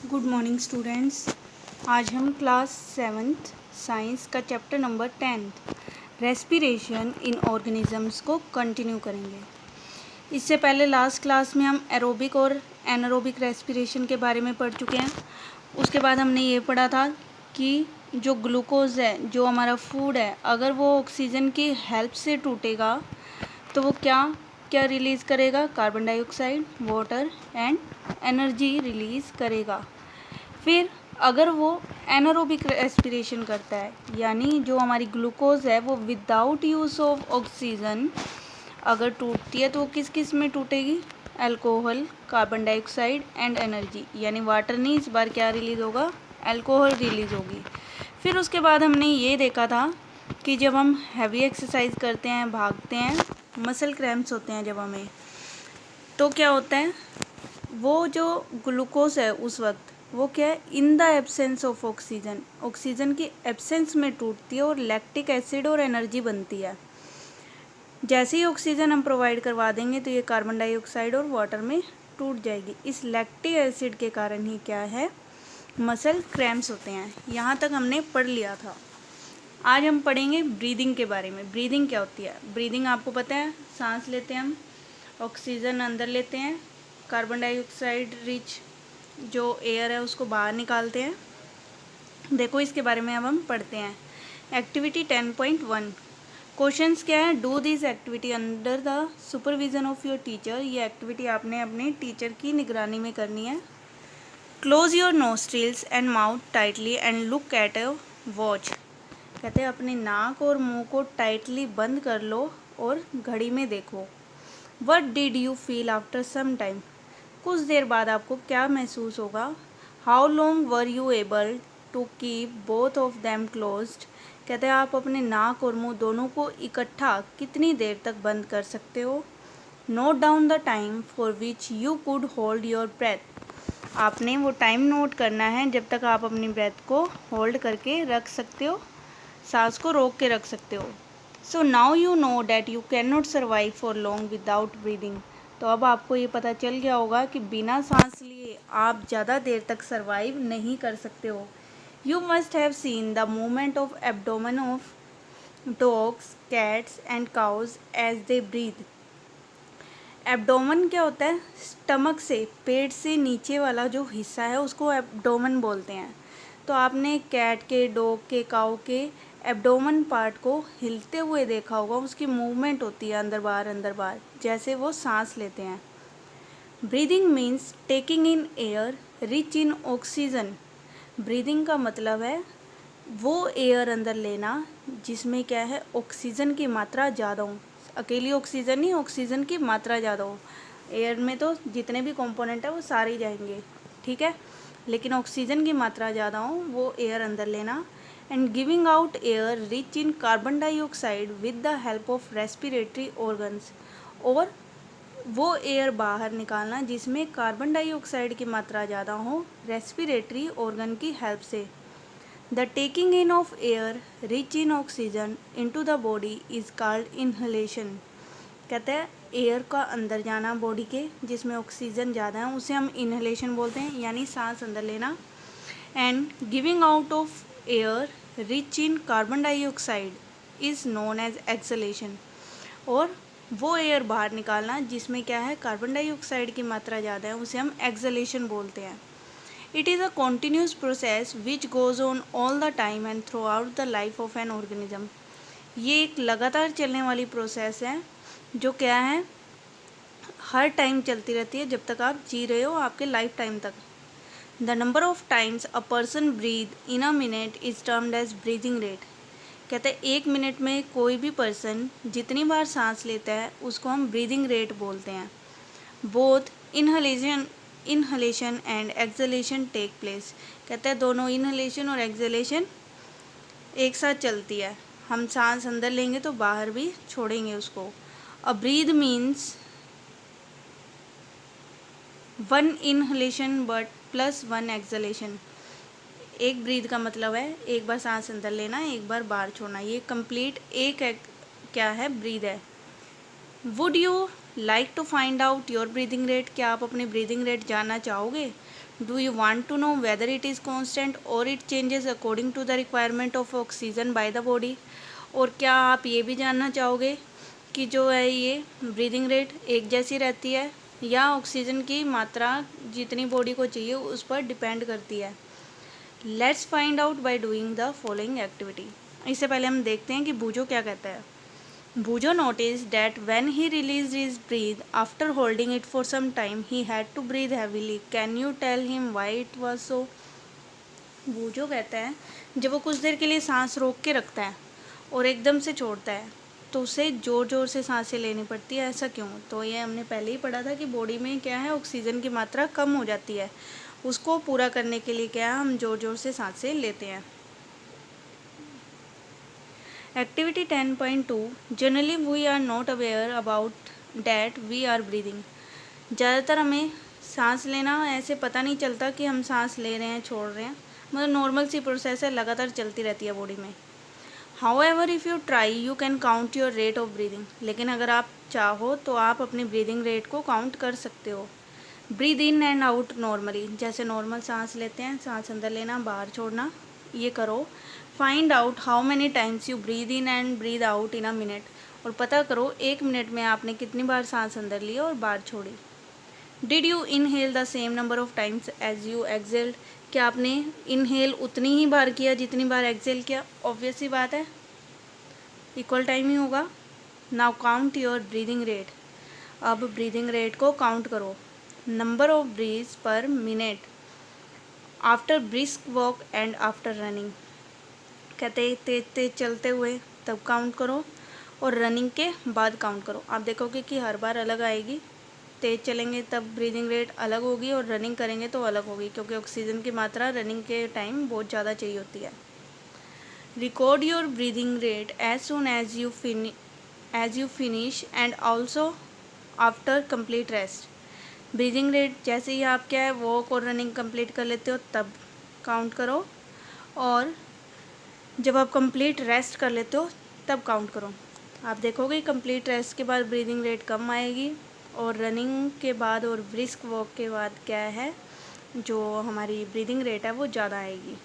Good morning students. आज हम class 7th science का chapter number 10 respiration in organisms को कंटिन्यू करेंगे। इससे पहले लास्ट क्लास में हम एरोबिक और एनारोबिक रेस्पिरेशन के बारे में पढ़ चुके हैं। उसके बाद हमने ये पढ़ा था कि जो ग्लूकोज है, जो हमारा फूड है, अगर वो ऑक्सीजन की हेल्प से टूटेगा तो वो क्या क्या रिलीज़ करेगा? Carbon dioxide, water and energy release करेगा। फिर अगर वो एनारोबिक रेस्पिरेशन करता है, यानी जो हमारी ग्लूकोज है वो विदाउट यूज़ ऑफ ऑक्सीजन अगर टूटती है तो वो किस किस में टूटेगी? Alcohol, carbon dioxide and energy, यानी वाटर नहीं, इस बार क्या रिलीज़ होगा? अल्कोहल रिलीज़ होगी। फिर उसके बाद हमने ये देखा था कि जब हम हैवी एक्सरसाइज करते हैं, भागते हैं, मसल क्रैम्प्स होते हैं जब हमें, तो क्या होता है? वो जो ग्लूकोज है उस वक्त वो क्या है? In the absence of oxygen, oxygen की एब्सेंस में टूटती है और लैक्टिक एसिड और एनर्जी बनती है। जैसे ही ऑक्सीजन हम प्रोवाइड करवा देंगे तो ये कार्बन डाइऑक्साइड और वाटर में टूट जाएगी। इस लैक्टिक एसिड के कारण ही क्या है? मसल क्रैम्प्स होते हैं। यहाँ तक हमने पढ़ लिया था। आज हम पढ़ेंगे ब्रीदिंग के बारे में। ब्रीदिंग क्या होती है? ब्रीदिंग आपको पता है, सांस लेते हैं हम, ऑक्सीजन अंदर लेते हैं, कार्बन डाइऑक्साइड रिच जो एयर है उसको बाहर निकालते हैं। देखो इसके बारे में अब हम पढ़ते हैं। एक्टिविटी 10.1 क्वेश्चंस क्या है? Do this activity under the supervision of your teacher. ये एक्टिविटी आपने अपने टीचर की निगरानी में करनी है। Close your nostrils and mouth tightly and look at a watch. कहते हैं अपने नाक और मुंह को टाइटली बंद कर लो और घड़ी में देखो। What did you feel after some time. कुछ देर बाद आपको क्या महसूस होगा? How long were you able to keep both of them closed. कहते हैं आप अपने नाक और मुंह दोनों को इकट्ठा कितनी देर तक बंद कर सकते हो। Note down the time for which you could hold your breath. आपने वो टाइम नोट करना है जब तक आप अपनी ब्रेथ को होल्ड करके रख सकते हो, सांस को रोक के रख सकते हो। So now you know that you can not survive for long without breathing. तो अब आपको ये पता चल गया होगा कि बिना सांस लिए आप ज़्यादा देर तक सर्वाइव नहीं कर सकते हो। You must have seen the movement of abdomen of dogs, cats and cows as they breathe. Abdomen क्या होता है? स्टमक से, पेट से नीचे वाला जो हिस्सा है उसको एब्डोमेन बोलते हैं। तो आपने कैट के, डॉग के, काऊ के एब्डोमेन पार्ट को हिलते हुए देखा होगा। उसकी मूवमेंट होती है अंदर बाहर, जैसे वो सांस लेते हैं। Breathing means taking in air rich in oxygen. Breathing का मतलब है वो एयर अंदर लेना जिसमें क्या है? ऑक्सीजन की मात्रा ज़्यादा हो। अकेली ऑक्सीजन नहीं, ऑक्सीजन की मात्रा ज़्यादा हो। एयर में तो जितने भी कंपोनेंट है वो सारे जाएंगे, ठीक है, लेकिन ऑक्सीजन की मात्रा ज़्यादा हो वो एयर अंदर लेना। And giving out air rich in carbon dioxide with the help of respiratory organs. और वो एयर बाहर निकालना जिसमें कार्बन डाइऑक्साइड की मात्रा ज़्यादा हो, रेस्पिरेटरी ऑर्गन की हेल्प से। The taking in of air rich in oxygen into the body is called inhalation. कहते हैं एयर का अंदर जाना बॉडी के जिसमें ऑक्सीजन ज़्यादा है उसे हम इनहेलेशन बोलते हैं, यानी सांस अंदर लेना। And giving out of air rich in carbon dioxide is known as exhalation. और वो एयर बाहर निकालना जिसमें क्या है? कार्बन डाइऑक्साइड की मात्रा ज़्यादा है उसे हम एक्सलेशन बोलते हैं। It is a continuous process which goes on all the time and throughout the life of an organism. ये एक लगातार चलने वाली प्रोसेस है जो क्या है? हर टाइम चलती रहती है जब तक आप जी रहे हो, आपके लाइफ टाइम तक। The number of times a person breathe in a minute is termed as breathing rate. कहते हैं 1 मिनट में कोई भी पर्सन जितनी बार सांस लेता है उसको हम ब्रीदिंग रेट बोलते हैं। Both inhalation and exhalation take place. कहते हैं दोनों इनहलेशन और एक्सलेशन एक साथ चलती है। हम सांस अंदर लेंगे तो बाहर भी छोड़ेंगे उसको। A breath means 1 inhalation but +1 exhalation. एक ब्रीद का मतलब है एक बार सांस अंदर लेना, एक बार बाहर छोड़ना। ये कंप्लीट एक क्या है? ब्रीद है। Would you like to find out your breathing rate, क्या आप अपनी ब्रीदिंग रेट जानना चाहोगे? Do you want to know whether it is constant और it changes according to the requirement of oxygen by the body? और क्या आप ये भी जानना चाहोगे कि जो है ये ब्रीदिंग रेट एक जैसी रहती है या ऑक्सीजन की मात्रा जितनी बॉडी को चाहिए उस पर डिपेंड करती है? Let's find out by doing the following activity. इससे पहले हम देखते हैं कि बूजो क्या कहता है। Bujo noticed that when he released his breath after holding it for some time, he had to breathe heavily. Can you tell him why it was so? बूजो कहता है जब वो कुछ देर के लिए सांस रोक के रखता है और एकदम से छोड़ता है तो उसे ज़ोर ज़ोर से सांसें लेनी पड़ती है, ऐसा क्यों? तो ये हमने पहले ही पढ़ा था कि बॉडी में क्या है, ऑक्सीजन की मात्रा कम हो जाती है, उसको पूरा करने के लिए क्या है, हम ज़ोर ज़ोर से सांसें लेते हैं। Activity 10.2 Generally we are not aware about that we are breathing. ज़्यादातर हमें सांस लेना ऐसे पता नहीं चलता कि हम सांस ले रहे हैं छोड़ रहे हैं, मतलब नॉर्मल सी प्रोसेस है, लगातार चलती रहती है बॉडी में। However, if you try, you can count your rate of breathing. लेकिन अगर आप चाहो तो आप अपनी ब्रीदिंग रेट को काउंट कर सकते हो। Breathe in and out normally, जैसे नॉर्मल सांस लेते हैं, सांस अंदर लेना बाहर छोड़ना, ये करो। Find out how many times you breathe in and breathe out in a minute, और पता करो एक मिनट में आपने कितनी बार सांस अंदर ली और बाहर छोड़ी। Did you inhale the same number of times as you exhaled, क्या आपने इनहेल उतनी ही बार किया जितनी बार एक्सेल किया? ऑब्वियस सी बात है, इक्वल टाइम ही होगा। Now count your breathing rate, अब ब्रीदिंग रेट को काउंट करो। Number of breaths per minute after brisk walk and after running, कहते तेज तेज चलते हुए तब काउंट करो और रनिंग के बाद काउंट करो। आप देखोगे कि हर बार अलग आएगी, तेज चलेंगे तब ब्रीदिंग रेट अलग होगी और रनिंग करेंगे तो अलग होगी, क्योंकि ऑक्सीजन की मात्रा रनिंग के टाइम बहुत ज़्यादा चाहिए होती है। Record your breathing rate as soon as you finish and also after complete rest. Breathing rate जैसे ही आप क्या है वॉक और रनिंग कंप्लीट कर लेते हो तब काउंट करो, और जब आप कंप्लीट रेस्ट कर लेते हो तब काउंट करो। आप देखोगे कंप्लीट रेस्ट के बाद ब्रीदिंग रेट कम आएगी और रनिंग के बाद और ब्रिस्क वॉक के बाद क्या है, जो हमारी ब्रीदिंग रेट है वो ज़्यादा आएगी।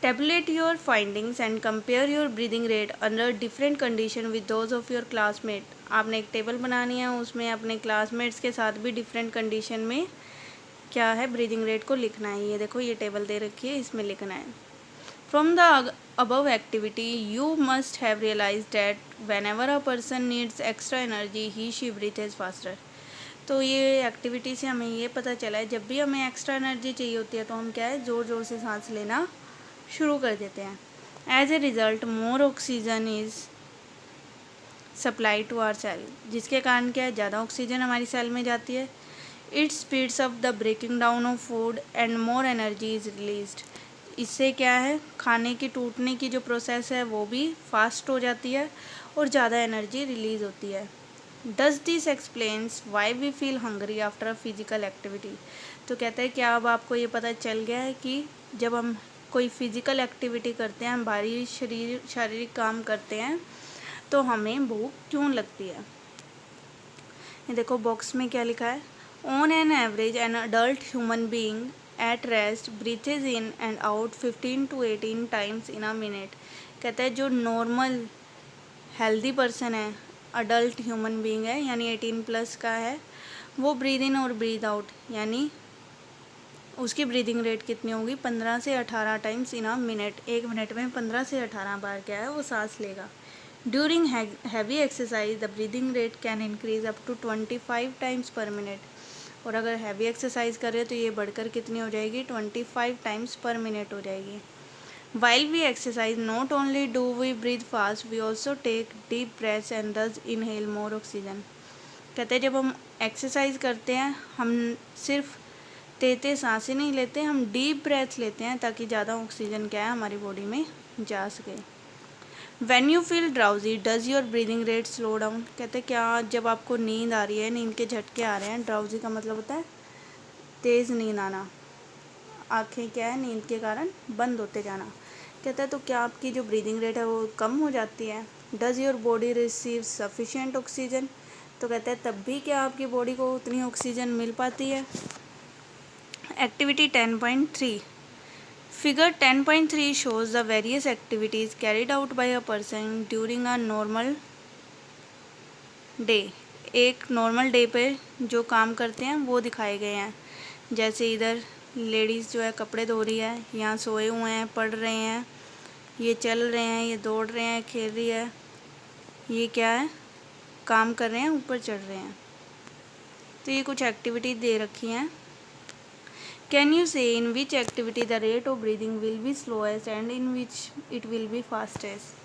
Tablet your findings and compare your breathing rate under different condition with those of your classmate. आपने एक टेबल बनानी है, उसमें अपने क्लासमेट्स के साथ भी डिफरेंट कंडीशन में क्या है ब्रीदिंग रेट को लिखना है। ये देखो ये टेबल दे रखी है, इसमें लिखना है। From the above activity you must have realized that whenever a person needs extra energy he/she breathes faster. तो ये एक्टिविटी से हमें ये पता चला है जब भी हमें एक्स्ट्रा एनर्जी चाहिए होती है तो हम क्या है ज़ोर ज़ोर से सांस लेना शुरू कर देते हैं। As a result more oxygen is supply to our cell, जिसके कारण क्या है ज़्यादा ऑक्सीजन हमारी सेल में जाती है। It speeds up the breaking down of food and more energy is released. इससे क्या है खाने की टूटने की जो प्रोसेस है वो भी फास्ट हो जाती है और ज़्यादा एनर्जी रिलीज़ होती है। Does this explains why we feel hungry after a physical activity. तो कहते हैं क्या अब आपको ये पता चल गया है कि जब हम कोई फिजिकल एक्टिविटी करते हैं, हम भारी शारीरिक काम करते हैं तो हमें भूख क्यों लगती है। ये देखो बॉक्स में क्या लिखा है। On an average an adult human being at rest breathes in and out 15 to 18 times in a minute. कहता है जो नॉर्मल हेल्दी पर्सन है, अडल्ट ह्यूमन बीइंग है यानी 18+ का है, वो ब्रीद इन और ब्रीद आउट यानी उसकी ब्रीदिंग रेट कितनी होगी 15 से 18 टाइम्स इन अ मिनट। एक मिनट में 15 से 18 बार क्या है वो सांस लेगा। During heavy exercise the breathing rate can increase up to 25 times per minute, और अगर हैवी एक्सरसाइज कर रहे हो तो ये बढ़कर कितनी हो जाएगी 25 टाइम्स पर मिनट हो जाएगी। While we exercise not only do we breathe fast we also take deep breaths and does inhale more oxygen. कहते हैं जब हम एक्सरसाइज करते हैं हम सिर्फ तेज सांसें नहीं लेते, हम डीप ब्रेथ लेते हैं ताकि ज़्यादा ऑक्सीजन क्या है हमारी बॉडी में जा सके। When you feel drowsy, does your breathing rate slow down? कहते क्या जब आपको नींद आ रही है, नींद के झटके आ रहे हैं, ड्राउजी का मतलब होता है तेज़ नींद आना, आँखें क्या है नींद के कारण बंद होते जाना। कहता है तो क्या आपकी जो ब्रीदिंग रेट है वो कम हो जाती है? Does your body receive sufficient oxygen, तो कहते हैं तब भी क्या आपकी बॉडी को उतनी ऑक्सीजन मिल पाती है। Activity 10.3, figure 10.3 shows the various activities carried out by a person during a normal day। एक नॉर्मल डे पे जो काम करते हैं वो दिखाए गए हैं। जैसे इधर लेडीज़ जो है कपड़े धो रही है, यहाँ सोए हुए हैं, पढ़ रहे हैं, ये चल रहे हैं, ये दौड़ रहे हैं, खेल रही है, ये क्या है, काम कर रहे हैं, ऊपर चढ़ रहे हैं। तो ये कुछ एक्टिविटी दे रखी हैं। Can you say in which activity the rate of breathing will be slowest and in which it will be fastest.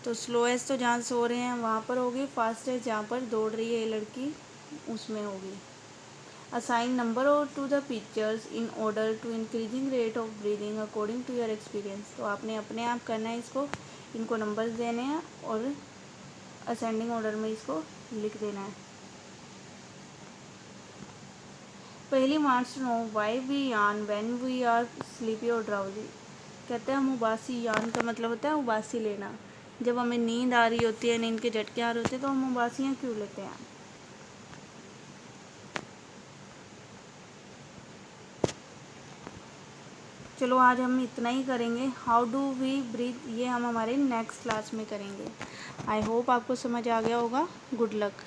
तो स्लोएस्ट तो जहाँ सो रहे हैं वहाँ पर होगी, फास्टेस्ट जहाँ पर दौड़ रही है ये लड़की उसमें होगी। असाइन नंबर और to the pictures in order to increasing rate of breathing according to your experience. तो आपने अपने आप करना है इसको, इनको नंबर्स देने हैं और असेंडिंग ऑर्डर में इसको लिख देना है। पहली wants to know why we yawn when we are sleepy और ड्राउजी। कहते हैं हम उबासी, यान का मतलब होता है उबासी लेना। जब हमें नींद आ रही होती है, नींद के झटके आ रहे होते हैं, तो हम उबासियाँ क्यों लेते हैं। चलो आज हम इतना ही करेंगे। हाउ डू वी ब्रीथ ये हम हमारे नेक्स्ट क्लास में करेंगे। आई होप आपको समझ आ गया होगा। Good luck.